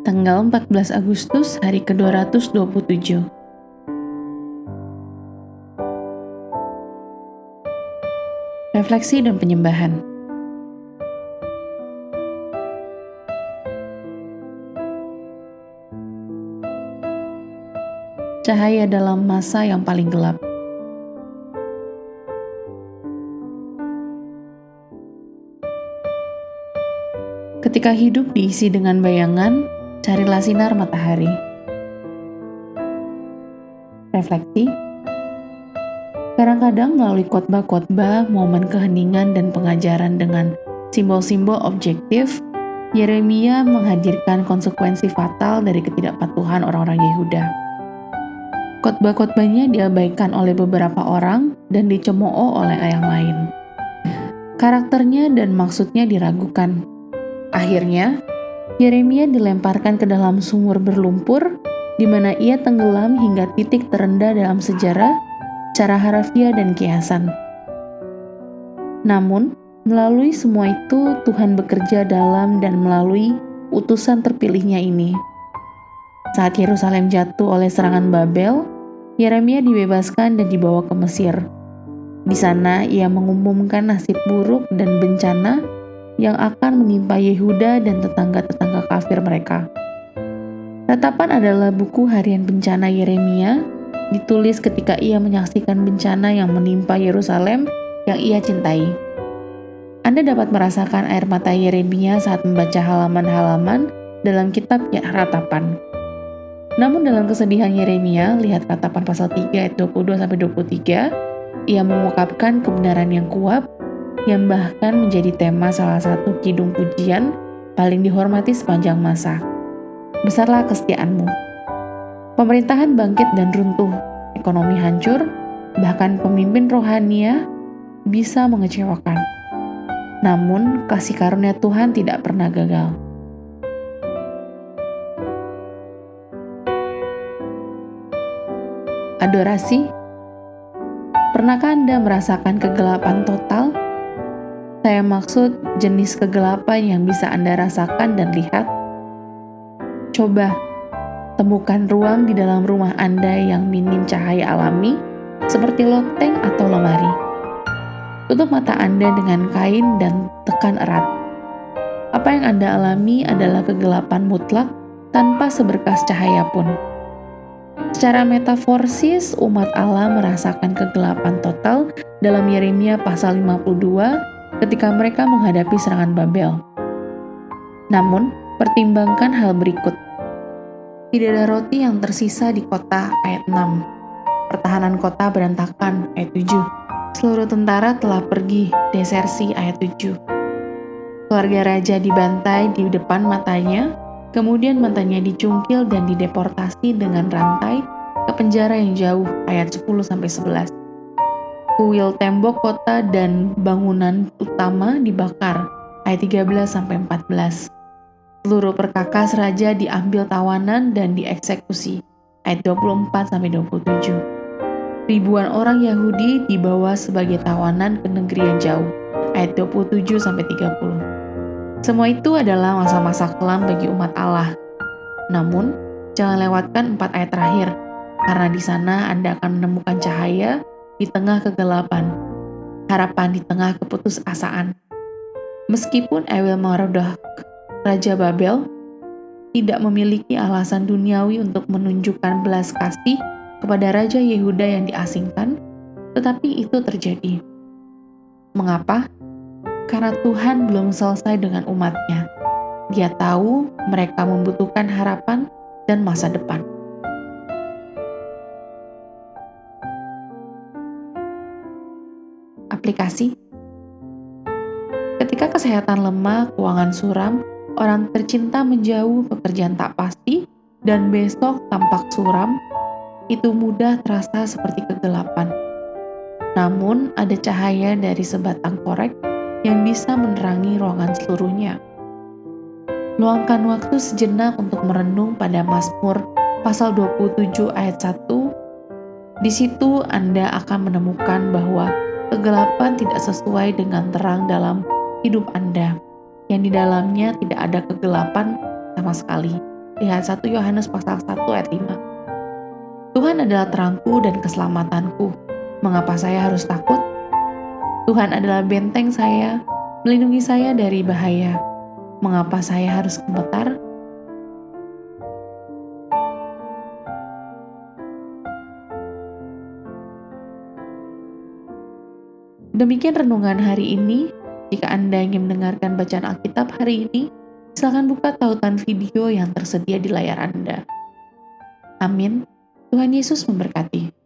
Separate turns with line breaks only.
tanggal 14 Agustus hari ke-227. Refleksi dan penyembahan. Cahaya dalam masa yang paling gelap. Ketika hidup diisi dengan bayangan, carilah sinar matahari. Refleksi. Kadang-kadang melalui khotbah-khotbah, momen keheningan dan pengajaran dengan simbol-simbol objektif, Yeremia menghadirkan konsekuensi fatal dari ketidakpatuhan orang-orang Yehuda. Khotbah-khotbahnya diabaikan oleh beberapa orang dan dicemooh oleh yang lain. Karakternya dan maksudnya diragukan. Akhirnya, Yeremia dilemparkan ke dalam sumur berlumpur, di mana ia tenggelam hingga titik terendah dalam sejarah, cara harafiah dan kiasan. Namun, melalui semua itu, Tuhan bekerja dalam dan melalui utusan terpilihnya ini. Saat Yerusalem jatuh oleh serangan Babel, Yeremia dibebaskan dan dibawa ke Mesir. Di sana, ia mengumumkan nasib buruk dan bencana yang akan menimpa Yehuda dan tetangga-tetangga kafir mereka. Ratapan adalah buku harian bencana Yeremia, ditulis ketika ia menyaksikan bencana yang menimpa Yerusalem yang ia cintai. Anda dapat merasakan air mata Yeremia saat membaca halaman-halaman dalam kitab Ratapan. Namun dalam kesedihan Yeremia, lihat Ratapan pasal 3 ayat 22-23, ia mengungkapkan kebenaran yang kuat, yang bahkan menjadi tema salah satu kidung pujian paling dihormati sepanjang masa. Besarlah kesetiaanmu. Pemerintahan bangkit dan runtuh, ekonomi hancur, bahkan pemimpin rohania bisa mengecewakan. Namun, kasih karunia Tuhan tidak pernah gagal. Adorasi. Pernahkah Anda merasakan kegelapan total? Saya maksud jenis kegelapan yang bisa Anda rasakan dan lihat. Coba temukan ruang di dalam rumah Anda yang minim cahaya alami, seperti loteng atau lemari. Tutup mata Anda dengan kain dan tekan erat. Apa yang Anda alami adalah kegelapan mutlak tanpa seberkas cahaya pun. Secara metaforsis, umat Allah merasakan kegelapan total dalam Yeremia pasal 52 ketika mereka menghadapi serangan Babel. Namun, pertimbangkan hal berikut. Tidak ada roti yang tersisa di kota, ayat 6. Pertahanan kota berantakan, ayat 7. Seluruh tentara telah pergi, desersi, ayat 7. Keluarga raja dibantai di depan matanya, kemudian matanya dicungkil dan dideportasi dengan rantai ke penjara yang jauh, ayat 10-11. Kuil tembok kota dan bangunan utama dibakar, ayat 13-14. Seluruh perkakas raja diambil tawanan dan dieksekusi, ayat 24-27. Ribuan orang Yahudi dibawa sebagai tawanan ke negeri yang jauh, ayat 27-30. Semua itu adalah masa-masa kelam bagi umat Allah. Namun, jangan lewatkan 4 ayat terakhir, karena di sana Anda akan menemukan cahaya di tengah kegelapan, harapan di tengah keputusasaan. Meskipun Ewil-Merodach, Raja Babel, tidak memiliki alasan duniawi untuk menunjukkan belas kasih kepada Raja Yehuda yang diasingkan, tetapi itu terjadi. Mengapa? Karena Tuhan belum selesai dengan umatnya. Dia tahu mereka membutuhkan harapan dan masa depan. Aplikasi. Ketika kesehatan lemah, keuangan suram, orang tercinta menjauh, pekerjaan tak pasti, dan besok tampak suram, itu mudah terasa seperti kegelapan. Namun, ada cahaya dari sebatang korek yang bisa menerangi ruangan seluruhnya. Luangkan waktu sejenak untuk merenung pada Mazmur pasal 27 ayat 1. Di situ Anda akan menemukan bahwa kegelapan tidak sesuai dengan terang dalam hidup Anda, yang di dalamnya tidak ada kegelapan sama sekali. Lihat 1 Yohanes pasal 1 ayat 5. Tuhan adalah terangku dan keselamatanku. Mengapa saya harus takut? Tuhan adalah benteng saya, melindungi saya dari bahaya. Mengapa saya harus gemetar? Demikian renungan hari ini. Jika Anda ingin mendengarkan bacaan Alkitab hari ini, silakan buka tautan video yang tersedia di layar Anda. Amin. Tuhan Yesus memberkati.